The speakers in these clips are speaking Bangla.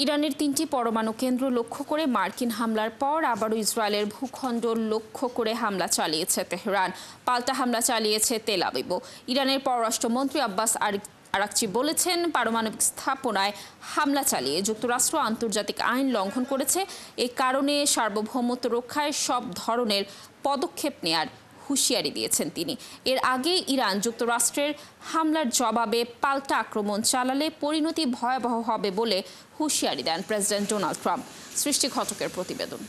ইরানের ৩টি পরমাণু কেন্দ্র লক্ষ্য করে মার্কিন হামলার পর আবারও ইসরায়েলের ভূখণ্ড লক্ষ্য করে হামলা চালিয়েছে তেহরান। পাল্টা হামলা চালিয়েছে তেল আবিবও। ইরানের পররাষ্ট্রমন্ত্রী আব্বাস আরাকচি বলেছেন, পারমাণবিক স্থাপনায় হামলা চালিয়ে যুক্তরাষ্ট্র আন্তর্জাতিক আইন লঙ্ঘন করেছে। এ কারণে সার্বভৌমত্ব রক্ষায় সব ধরনের পদক্ষেপ নেয়ার হুঁশিয়ারি দিয়েছেন তিনি। এর আগে ইরান যুক্তরাষ্ট্রের হামলার জবাবে পাল্টা আক্রমণ চালালে পরিণতি ভয়াবহ হবে বলে হুঁশিয়ারি দেন প্রেসিডেন্ট ডোনাল্ড ট্রাম্প। সৃষ্টি ঘটকের প্রতিবেদন।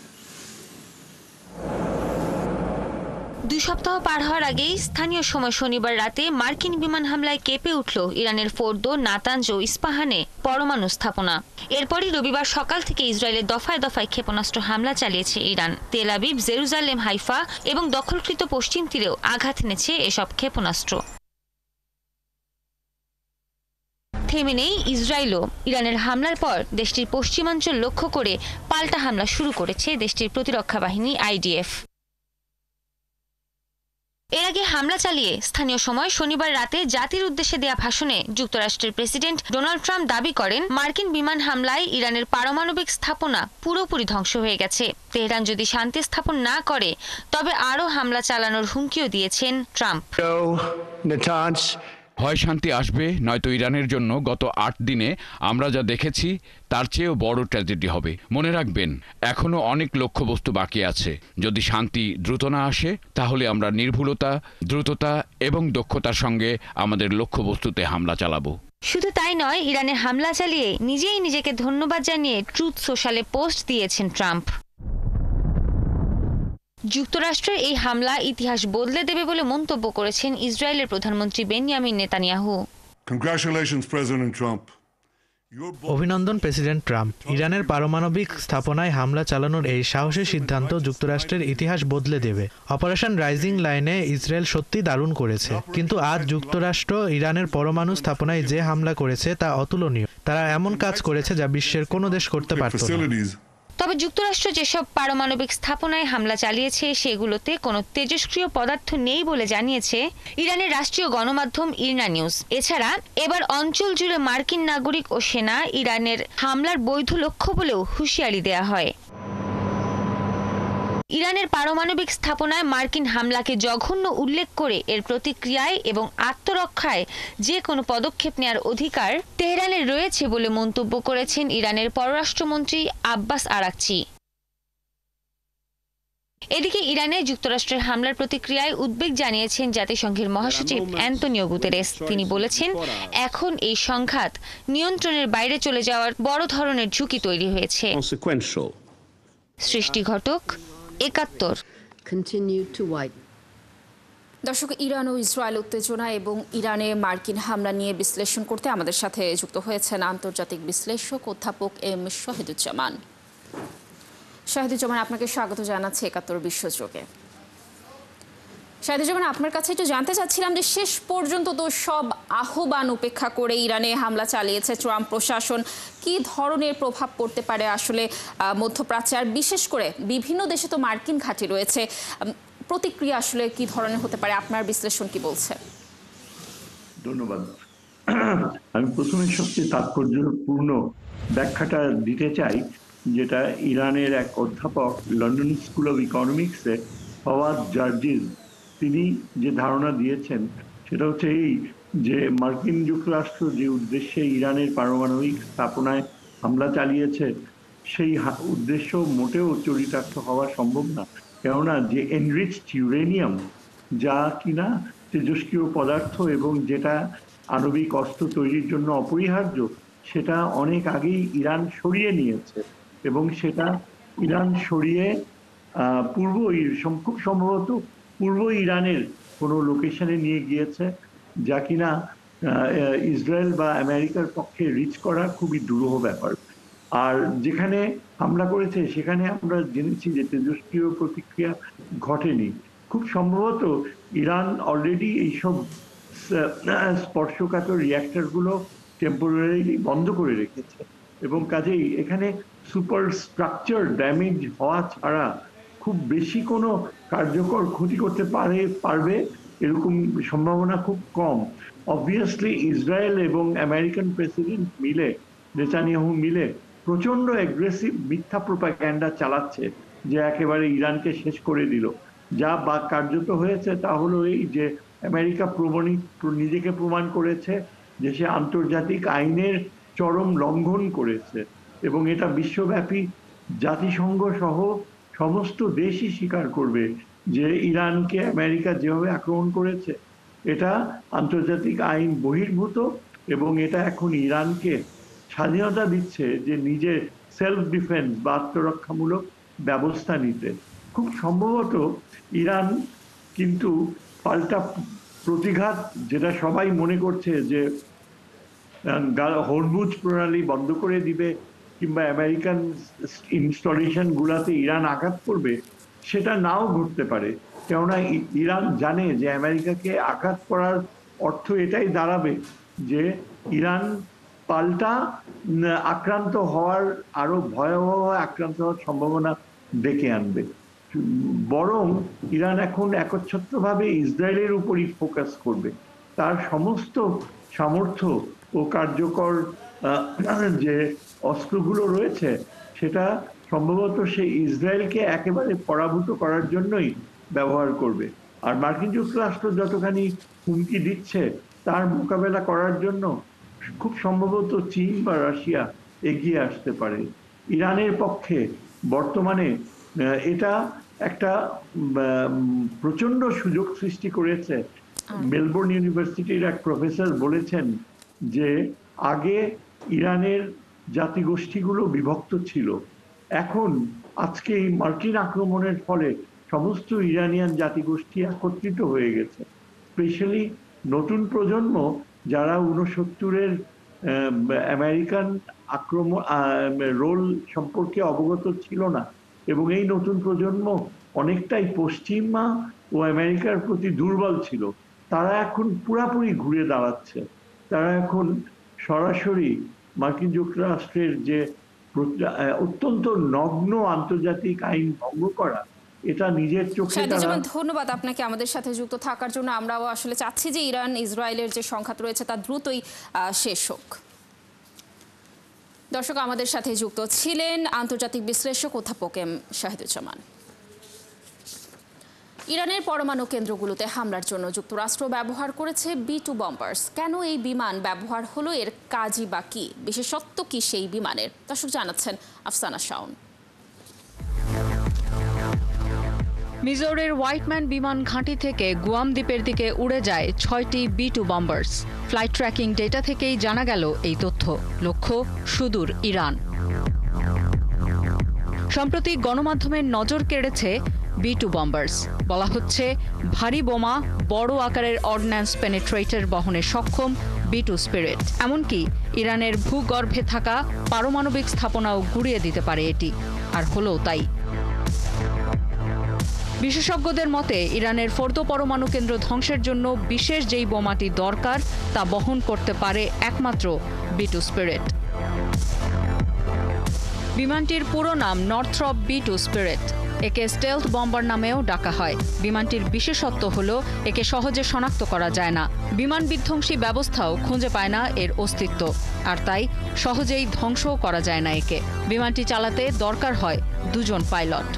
2 সপ্তাহ পার হওয়ার আগেই স্থানীয় সময় শনিবার রাতে মার্কিন বিমান হামলায় কেঁপে উঠল ইরানের ফোর্দো, নাতানজ ও ইস্পাহানে পরমাণু স্থাপনা। এরপরই রবিবার সকাল থেকে ইসরায়েলের দফায় দফায় ক্ষেপণাস্ত্র হামলা চালিয়েছে Iran. Tel Aviv, Jerusalem, Haifa এবং দখলকৃত পশ্চিম তীরেও আঘাত এনেছে এসব ক্ষেপণাস্ত্র। থেমে নেই ইসরায়েলও। ইরানের হামলার পর দেশটির পশ্চিমাঞ্চল লক্ষ্য করে পাল্টা হামলা শুরু করেছে দেশটির প্রতিরক্ষা বাহিনী IDF। এর আগে হামলা চালিয়ে স্থানীয় সময় শনিবার রাতে জাতির উদ্দেশ্যে দেয়া ভাষণে যুক্তরাষ্ট্রের প্রেসিডেন্ট ডোনাল্ড ট্রাম্প দাবি করেন, মার্কিন বিমান হামলায় ইরানের পারমাণবিক স্থাপনা পুরোপুরি ধ্বংস হয়ে গেছে। তেহরান যদি শান্তি স্থাপন না করে তবে আরও হামলা চালানোর হুমকিও দিয়েছেন ট্রাম্প। হয় শান্তি আসবে, নয়তো ইরানের জন্য গত 8 দিনে আমরা যা দেখেছি তার চেয়েও বড় ট্র্যাজেডি হবে। মনে রাখবেন, এখনো অনেক লক্ষ্যবস্তু বাকি আছে। যদি শান্তি দ্রুত না আসে তাহলে আমরা নির্ভুলতা, দ্রুততা এবং দক্ষতার সঙ্গে আমাদের লক্ষ্যবস্তুতে হামলা চালাবো। শুধু তাই নয়, ইরানে হামলা চালিয়ে নিজেই নিজেকে ধন্যবাদ জানিয়ে ট্রুথ সোশ্যালে পোস্ট দিয়েছেন ট্রাম্প। যুক্তরাষ্ট্রের এই হামলা ইতিহাস বদলে দেবে বলে মন্তব্য করেছেন ইসরায়েলের প্রধানমন্ত্রী বেনিয়ামিন নেতানিয়াহু। অভিনন্দন প্রেসিডেন্ট ট্রাম্প। ইরানের পারমাণবিক স্থাপনায় হামলা চালানোর এই সাহসী সিদ্ধান্ত যুক্তরাষ্ট্রের ইতিহাস বদলে দেবে। অপারেশন রাইজিং লাইনে ইসরায়েল সত্যি দারুণ করেছে, কিন্তু আজ যুক্তরাষ্ট্র ইরানের পরমাণু স্থাপনায় যে হামলা করেছে তা অতুলনীয়। তারা এমন কাজ করেছে যা বিশ্বের কোনো দেশ করতে পারত না। তবে যুক্তরাষ্ট্র যেসব পারমাণবিক স্থাপনায় হামলা চালিয়েছে সেগুলোতে কোনো তেজস্ক্রিয় পদার্থ নেই বলে জানিয়েছে ইরানের রাষ্ট্রীয় গণমাধ্যম ইরনা নিউজ। এছাড়া এবার অঞ্চল জুড়ে মার্কিন নাগরিক ও সেনা ইরানের হামলার বৈধ লক্ষ্য বলেও হুঁশিয়ারি দেয়া হয়। ইরানের পারমাণবিক স্থাপনায় মার্কিন হামলাকে জঘন্য উল্লেখ করে এর প্রতিক্রিয়ায় এবং আত্মরক্ষায় যে কোনো পদক্ষেপ নেওয়ার অধিকার তেহরানের রয়েছে বলে মন্তব্য করেছেন ইরানের পররাষ্ট্রমন্ত্রী আব্বাস আরাকচি। এদিকে ইরানে যুক্তরাষ্ট্রের হামলার প্রতিক্রিয়ায় উদ্বেগ জানিয়েছেন জাতিসংঘের মহাসচিব অ্যান্তোনিও গুতেরেস। তিনি বলেছেন, এখন এই সংঘাত নিয়ন্ত্রণের বাইরে চলে যাওয়ার বড় ধরনের ঝুঁকি তৈরি হয়েছে। সৃষ্টি ঘটক, ৭১। দর্শক, ইরান ও ইসরায়েল উত্তেজনা এবং ইরানে মার্কিন হামলা নিয়ে বিশ্লেষণ করতে আমাদের সাথে যুক্ত হয়েছেন আন্তর্জাতিক বিশ্লেষক অধ্যাপক M শহীদুজ্জামান। শহীদুজ্জামান, আপনাকে স্বাগত জানাচ্ছি ৭১ বিশ্বযোগে। শহীদুজ্জামান, আপনার কাছে একটু জানতে চাচ্ছিলাম যে শেষ পর্যন্ত তো সব আহ্বান উপেক্ষা করে ইরানে হামলা চালিয়েছে ট্রাম্প প্রশাসন। কি ধরনের প্রভাব পড়তে পারে আসলে মধ্যপ্রাচ্যে, আর বিশেষ করে বিভিন্ন দেশে তো মার্কিন ঘাঁটি রয়েছে, প্রতিক্রিয়া আসলে কি ধরনের হতে পারে? আপনার বিশ্লেষণ কি বলছে? ধন্যবাদ। আমি প্রথমে সবচেয়ে তাৎপর্যপূর্ণ ব্যাখ্যাটা দিতে চাই, যেটা ইরানের এক অধ্যাপক লন্ডন স্কুল অব ইকোনমিক্সে ফাওয়াদ জার্জিস, তিনি যে ধারণা দিয়েছেন সেটা হচ্ছে এই, যে মার্কিন যুক্তরাষ্ট্র যে উদ্দেশ্যে ইরানের পারমাণবিক স্থাপনায় হামলা চালিয়েছে সেই উদ্দেশ্য মোটেও চরিতার্থ হওয়া সম্ভব না। কেননা যে এনরিচড ইউরেনিয়াম, যা কিনা তেজস্ক্রিয় পদার্থ এবং যেটা আণবিক অস্ত্র তৈরির জন্য অপরিহার্য, সেটা অনেক আগেই ইরান সরিয়ে নিয়েছে এবং সেটা ইরান সরিয়ে খুব সম্ভবত পূর্ব ইরানের কোনো লোকেশনে নিয়ে গিয়েছে, যা কিনা ইসরায়েল বা আমেরিকার পক্ষে রিচ করা খুবই দুরূহ ব্যাপার। আর যেখানে হামলা করেছে সেখানে আমরা জেনেছি যে তেজস্ক্রিয় প্রতিক্রিয়া ঘটেনি। খুব সম্ভবত ইরান অলরেডি এইসব স্পর্শকাতর রিঅ্যাক্টরগুলো টেম্পোরারিলি বন্ধ করে রেখেছে এবং কাজেই এখানে সুপার স্ট্রাকচার ড্যামেজ হওয়া ছাড়া খুব বেশি কোনো কার্যকর ক্ষতি করতে পারবে এরকম সম্ভাবনা খুব কম। অবভিয়াসলি ইসরায়েল এবং আমেরিকান প্রেসিডেন্ট মিলে, নেতানিয়াহু মিলে প্রচন্ড এগ্রেসিভ মিথ্যা প্রোপাগ্যান্ডা চালাচ্ছে যে একেবারে ইরানকে শেষ করে দিল। যা বা কার্যত হয়েছে তা হলো এই যে আমেরিকা নিজেকে প্রমাণ করেছে যে সে আন্তর্জাতিক আইনের চরম লঙ্ঘন করেছে, এবং এটা বিশ্বব্যাপী জাতিসংঘ সহ সমস্ত দেশই স্বীকার করবে যে ইরানকে আমেরিকা যেভাবে আক্রমণ করেছে এটা আন্তর্জাতিক আইন বহির্ভূত, এবং এটা এখন ইরানকে স্বাধীনতা দিচ্ছে যে নিজের সেলফ ডিফেন্স বা আত্মরক্ষামূলক ব্যবস্থা নিতে। খুব সম্ভবত ইরান কিন্তু পাল্টা প্রতিঘাত, যেটা সবাই মনে করছে যে হরমুজ প্রণালী বন্ধ করে দিবে কিংবা আমেরিকান ইনস্টলেশন গুলাতে ইরান আঘাত করবে, সেটা নাও ঘটতে পারে। কেননা ইরান জানে যে আমেরিকাকে আঘাত করার অর্থ এটাই দাঁড়াবে যে ইরান পাল্টা আক্রান্ত হওয়ার, আরো ভয়াবহ আক্রান্ত হওয়ার সম্ভাবনা ডেকে আনবে। বরং ইরান এখন একচ্ছত্রভাবে ইসরায়েলের উপরই ফোকাস করবে। তার সমস্ত সামর্থ্য ও কার্যকর যে অস্ত্রগুলো রয়েছে সেটা সম্ভবত সে ইসরায়েলকে একেবারে পরাভূত করার জন্যই ব্যবহার করবে। আর মার্কিন যুক্তরাষ্ট্র যতখানি হুমকি দিচ্ছে তার মোকাবেলা করার জন্য খুব সম্ভবত চীন বা রাশিয়া এগিয়ে আসতে পারে। ইরানের পক্ষে বর্তমানে এটা একটা প্রচন্ড সুযোগ সৃষ্টি করেছে। মেলবোর্ন ইউনিভার্সিটির এক প্রফেসর বলেছেন যে আগে ইরানের জাতিগোষ্ঠীগুলো বিভক্ত ছিল, এখন আজকে এই মার্কিন আক্রমণের ফলে সমস্ত ইরানিয়ান জাতিগোষ্ঠী একত্রিত হয়ে গেছে। স্পেশালি নতুন প্রজন্ম যারা 69-এর আমেরিকান আক্রমণ রোল সম্পর্কে অবগত ছিল না, এবং এই নতুন প্রজন্ম অনেকটাই পশ্চিমা ও আমেরিকার প্রতি দুর্বল ছিল, তারা এখন পুরাপুরি ঘুরে দাঁড়াচ্ছে। তারা এখন সরাসরি মার্কিন যুক্তরাষ্ট্রের যে অত্যন্ত নগ্ন আন্তর্জাতিক আইন ভঙ্গ করা, এটা নিজের চোখে ধন্যবাদ আপনাকে আমাদের সাথে যুক্ত থাকার জন্য। আমরাও আসলে চাচ্ছি যে ইরান ইসরায়েলের যে সংঘাত রয়েছে তা দ্রুতই শেষ হোক। দর্শক, আমাদের সাথে যুক্ত ছিলেন আন্তর্জাতিক বিশ্লেষক অধ্যাপক এম শাহিদুজ্জামান। ইরানের পরমাণু কেন্দ্রগুলোতে হামলার জন্য যুক্তরাষ্ট্র ব্যবহার করেছে B-2 বম্বার্স। কেন এই বিমান ব্যবহার হলো, এর কাজই বা কি, বিশেষত্ব কি সেই বিমানের? দর্শক জানাচ্ছেন আফসানা শাওন। মিজোরের হোয়াইটম্যান বিমান ঘাঁটি থেকে গুয়াম দ্বীপের দিকে উড়ে যায় 6টি B-2 bombers. Flight tracking data থেকেই জানা গেল এই তথ্য। লক্ষ্য সুদূর ইরান। সম্প্রতি গণমাধ্যমের নজর কেড়েছে B-2 বম্বার্স। বলা হচ্ছে ভারী বোমা, বড় আকারের অর্ডিন্যান্স পেনেট্রেটর বহনে সক্ষম B-2 স্পিরিট। এমনকি ইরানের ভূগর্ভে থাকা পারমাণবিক স্থাপনাও গুঁড়িয়ে দিতে পারে এটি, আর হলো তাই। বিশেষজ্ঞদের মতে ইরানের ফোর্দো পরমাণু কেন্দ্র ধ্বংসের জন্য বিশেষ যেই বোমাটি দরকার তা বহন করতে পারে একমাত্র B-2 স্পিরিট। বিমানটির পুরো নাম নর্থ্রপ B-2 স্পিরিট। একে স্টেলথ বম্বার নামেও ডাকা হয়। বিমানটির বিশেষত্ব হলো একে সহজে শনাক্ত করা যায় না। বিমান বিধ্বংসী ব্যবস্থাও খুঁজে পায় না এর অস্তিত্ব, আর তাই সহজেই ধ্বংসও করা যায় না একে। বিমানটি চালাতে দরকার হয় 2 জন পাইলট।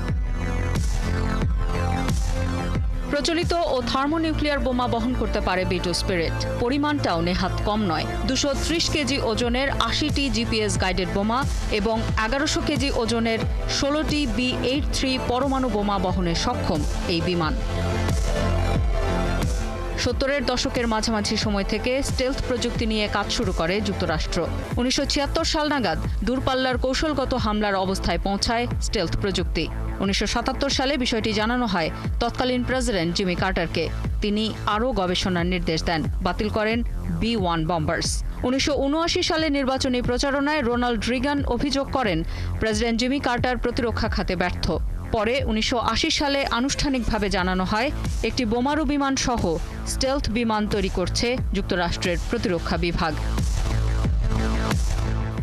প্রচলিত ও থার্মোনিউক্লিয়ার বোমা বহন করতে পারে B-2 স্পিরিট। পরিমাণটাও নেহাত কম নয়। 230 কেজি ওজনের 80টি GPS গাইডেড বোমা এবং 1100 কেজি ওজনের 16টি B-83 পরমাণু বোমা বহনে সক্ষম এই বিমান। 70-এর দশকের মাঝামাঝি সময় থেকে স্টেলথ প্রযুক্তি নিয়ে কাজ শুরু করে যুক্তরাষ্ট্র। 1976 সাল নাগাদ দূরপাল্লার কৌশলগত হামলার অবস্থায় পৌঁছায় স্টেলথ প্রযুক্তি। 1977 সালে বিষয়টি জানানো হয় তৎকালীন প্রেসিডেন্ট জিমি কার্টারকে। তিনি আরও গবেষণার নির্দেশ দেন, বাতিল করেন B-1 বম্বার্স। 1979 সালে নির্বাচনী প্রচারণায় রোনাল্ড রিগান অভিযোগ করেন প্রেসিডেন্ট জিমি কার্টার প্রতিরক্ষা খাতে ব্যর্থ। পরে 1980 সালে আনুষ্ঠানিকভাবে জানানো হয় একটি বোমারু বিমান সহ স্টেলথ বিমান তৈরি করছে যুক্তরাষ্ট্রের প্রতিরক্ষা বিভাগ।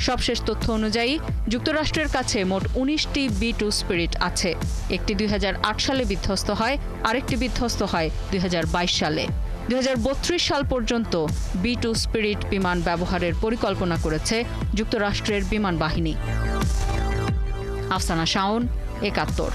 সবশেষ তথ্য অনুযায়ী যুক্তরাষ্ট্রের কাছে মোট 19টি B-2 স্পিরিট আছে। একটি 2008 সালে বিধ্বস্ত হয়, আরেকটি বিধ্বস্ত হয় 2022 সালে। 2032 সাল পর্যন্ত B2 স্পিরিট বিমান ব্যবহারের পরিকল্পনা করেছে যুক্তরাষ্ট্রের বিমান বাহিনী। আফসানা শাওন, 71।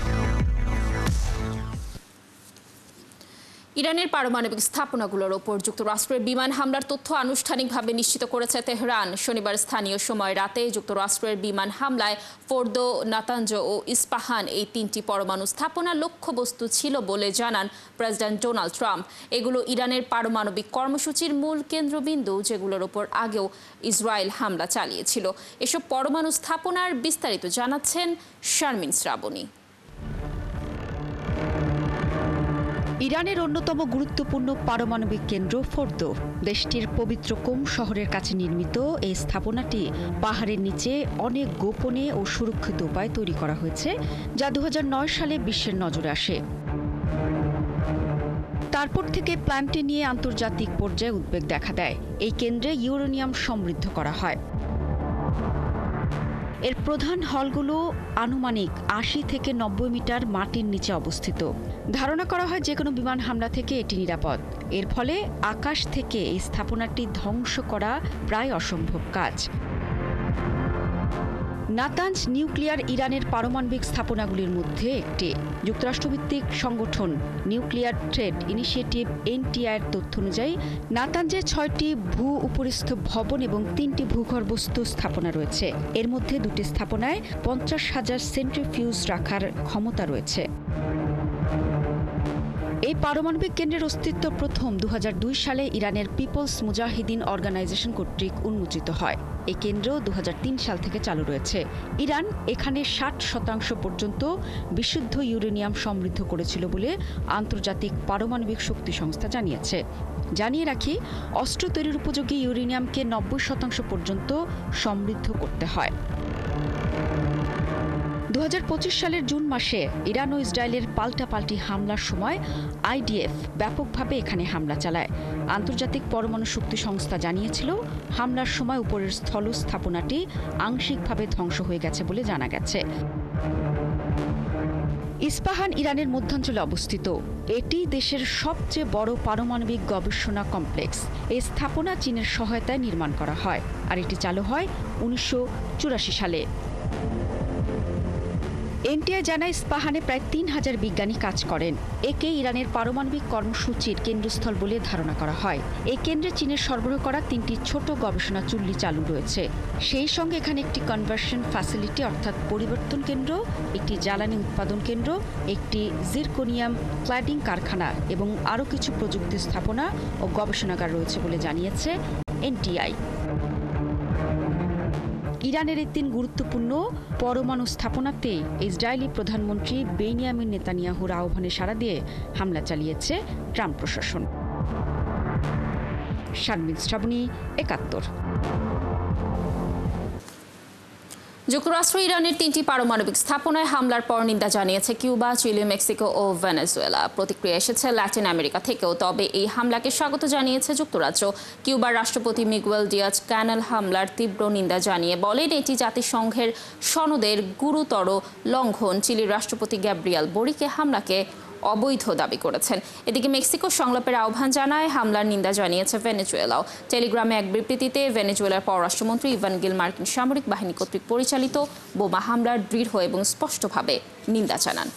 ইরানের পারমাণবিক স্থাপনাগুলোর ওপর যুক্তরাষ্ট্রের বিমান হামলার তথ্য আনুষ্ঠানিকভাবে নিশ্চিত করেছে তেহরান। শনিবার স্থানীয় সময় রাতে যুক্তরাষ্ট্রের বিমান হামলায় ফোর্দো, নাতাঞ্জ ও ইস্পাহান এই 3টি পরমাণু স্থাপনা লক্ষ্যবস্তু ছিল বলে জানান প্রেসিডেন্ট ডোনাল্ড ট্রাম্প। এগুলো ইরানের পারমাণবিক কর্মসূচির মূল কেন্দ্রবিন্দু, যেগুলোর ওপর আগেও ইসরায়েল হামলা চালিয়েছিল। এসব পরমাণু স্থাপনার বিস্তারিত জানাচ্ছেন শারমিন শ্রাবণী। ইরানের অন্যতম গুরুত্বপূর্ণ পারমাণবিক কেন্দ্র ফোর্দো। দেশটির পবিত্র কোম শহরের কাছে নির্মিত এই স্থাপনাটি পাহাড়ের নিচে অনেক গোপনে ও সুরক্ষিত উপায়ে তৈরি করা হয়েছে, যা 2009 সালে বিশ্বের নজরে আসে। তারপর থেকে প্ল্যান্টটি নিয়ে আন্তর্জাতিক পর্যায়ে উদ্বেগ দেখা দেয়। এই কেন্দ্রে ইউরেনিয়াম সমৃদ্ধ করা হয়। এর প্রধান হলগুলো আনুমানিক 80 থেকে 90 মিটার মাটির নিচে অবস্থিত। ধারণা করা হয় যে কোনো বিমান হামলা থেকে এটি নিরাপদ। এর ফলে আকাশ থেকে এই স্থাপনাটি ধ্বংস করা প্রায় অসম্ভব কাজ। নাতাঞ্জ নিউক্লিয়ার ইরানের পারমাণবিক স্থাপনাগুলির মধ্যে একটি। যুক্তরাষ্ট্রভিত্তিক সংগঠন নিউক্লিয়ার ট্রেড ইনিশিয়েটিভ NTI এর তথ্য অনুযায়ী নাতাঞ্জে 6টি ভূ উপরিস্থ ভবন এবং 3টি ভূগর্ভস্থ স্থাপনা রয়েছে। এর মধ্যে 2টি স্থাপনায় 50,000 সেন্ট্রিফিউজ রাখার ক্ষমতা রয়েছে। এই পারমাণবিক কেন্দ্রের অস্তিত্ব প্রথম 2002 সালে ইরানের পিপলস মুজাহিদিন অর্গানাইজেশন কর্তৃক উন্মোচিত হয়। এই কেন্দ্র 2003 সাল থেকে চালু রয়েছে। ইরান এখানে 60% পর্যন্ত বিশুদ্ধ ইউরেনিয়াম সমৃদ্ধ করেছিল বলে আন্তর্জাতিক পারমাণবিক শক্তি সংস্থা জানিয়েছে। জানিয়ে রাখি, অস্ত্র তৈরির উপযোগী ইউরেনিয়ামকে 90% পর্যন্ত সমৃদ্ধ করতে হয়। 2025 সালের জুন মাসে ইরান ও ইসরায়েলের পাল্টাপাল্টি হামলার সময় IDF ব্যাপকভাবে এখানে হামলা চালায়। আন্তর্জাতিক পরমাণু শক্তি সংস্থা জানিয়েছিল, হামলার সময় উপরের স্থল স্থাপনাটি আংশিকভাবে ধ্বংস হয়ে গেছে বলে জানা গেছে। ইস্পাহান ইরানের মধ্যাঞ্চলে অবস্থিত। এটি দেশের সবচেয়ে বড় পারমাণবিক গবেষণা কমপ্লেক্স। এই স্থাপনা চীনের সহায়তায় নির্মাণ করা হয়, আর এটি চালু হয় 1984 সালে। NTI জানায়, ইস্পাহানে প্রায় 3000 বিজ্ঞানী কাজ করেন। একে ইরানের পারমাণবিক কর্মসূচির কেন্দ্রস্থল বলে ধারণা করা হয়। এই কেন্দ্রে চীনের সরবরাহ করা 3টি ছোট গবেষণা চুল্লি চালু রয়েছে। সেই সঙ্গে এখানে একটি কনভার্সন ফ্যাসিলিটি অর্থাৎ পরিবর্তন কেন্দ্র, একটি জ্বালানি উৎপাদন কেন্দ্র, একটি জিরকোনিয়াম ক্ল্যাডিং কারখানা এবং আরও কিছু প্রযুক্তি স্থাপনা ও গবেষণাগার রয়েছে বলে জানিয়েছে NTI। ইরানের এই 3 গুরুত্বপূর্ণ পরমাণু স্থাপনাতে ইসরায়েলি প্রধানমন্ত্রী বেনিয়ামিন নেতানিয়াহুর আহ্বানে সাড়া দিয়ে হামলা চালিয়েছে ট্রাম্প প্রশাসন। শারমিন শ্রাবণী, 71। যুক্তরাষ্ট্র ইরানের 3টি পারমাণবিক স্থাপনায় হামলার পর নিন্দা জানিয়েছে কিউবা, চিলি, মেক্সিকো ও ভেনেজুয়েলা। প্রতিক্রিয়া এসেছে ল্যাটিন আমেরিকা থেকেও। তবে এই হামলাকে স্বাগত জানিয়েছে যুক্তরাজ্য। কিউবার রাষ্ট্রপতি মিগুয়েল দিয়াজ ক্যানেল হামলার তীব্র নিন্দা জানিয়ে বলেন, এটি জাতিসংঘের সনদের গুরুতর লঙ্ঘন। চিলির রাষ্ট্রপতি গ্যাব্রিয়েল বোরিকে হামলাকে অবৈধ দাবি করেছেন। এদিকে মেক্সিকো সংলাপের আহ্বান জানায়। হামলার নিন্দা জানিয়েছে ভেনেজুয়েলাও। টেলিগ্রামে এক বিবৃতিতে ভেনেজুয়েলার পররাষ্ট্রমন্ত্রী ইভান গিল মার্কিন সামরিক বাহিনী কর্তৃক পরিচালিত বোমা হামলার দৃঢ় এবং স্পষ্টভাবে নিন্দা জানান।